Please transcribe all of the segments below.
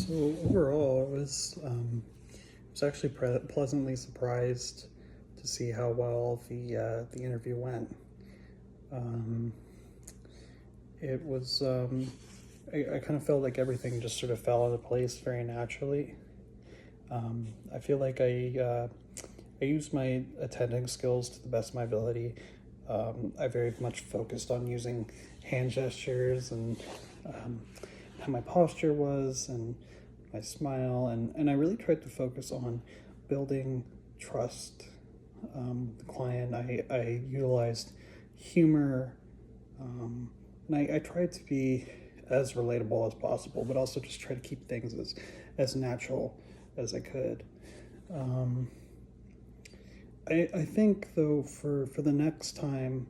So overall, was actually pleasantly surprised to see how well the interview went. Um, it was I kind of felt like everything just sort of fell into place very naturally. I feel like I used my attending skills to the best of my ability. I very much focused on using hand gestures and how my posture was and my smile, and I really tried to focus on building trust. The client, I utilized humor, and I tried to be as relatable as possible, but also just try to keep things as natural as I could. Um, I think though for the next time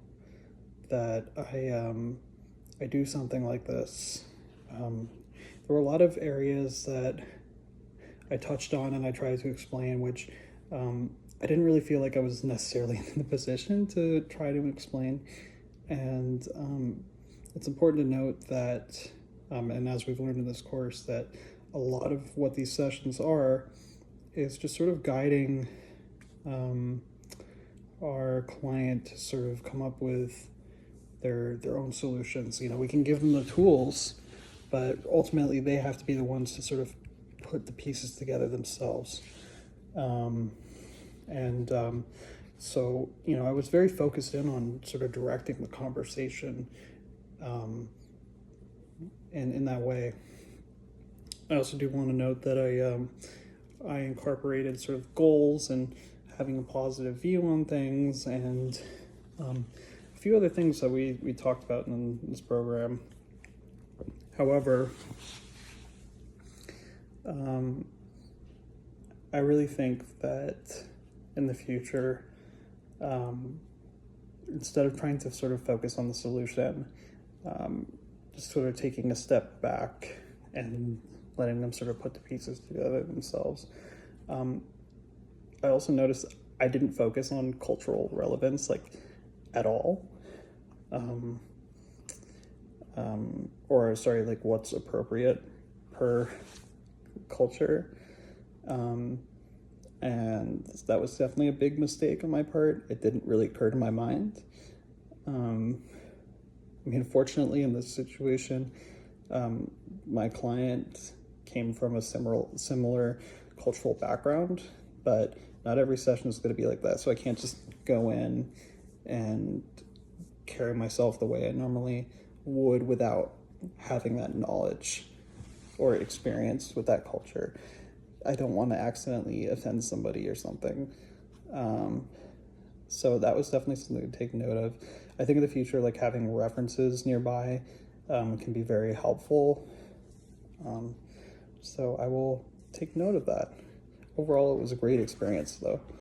that I do something like this, there were a lot of areas that I touched on and I tried to explain, which I didn't really feel like I was necessarily in the position to try to explain. And it's important to note that, and as we've learned in this course, that a lot of what these sessions are is just sort of guiding our client to sort of come up with their own solutions. You know, we can give them the tools, but ultimately they have to be the ones to sort of put the pieces together themselves. Um, and So, you know, I was very focused in on sort of directing the conversation and in that way. I also do want to note that I incorporated sort of goals and having a positive view on things, and a few other things that we talked about in this program. However, I really think that in the future, instead of trying to sort of focus on the solution, just sort of taking a step back and letting them sort of put the pieces together themselves. I also noticed I didn't focus on cultural relevance like at all. Or sorry, like what's appropriate per culture. And that was definitely a big mistake on my part. It didn't really occur to my mind. I mean, fortunately, in this situation, my client came from a similar cultural background, but not every session is going to be like that. So I can't just go in and carry myself the way I normally would without having that knowledge or experience with that culture. I don't want to accidentally offend somebody or something. So that was definitely something to take note of. I think in the future, like having references nearby can be very helpful. So I will take note of that. Overall, it was a great experience, though.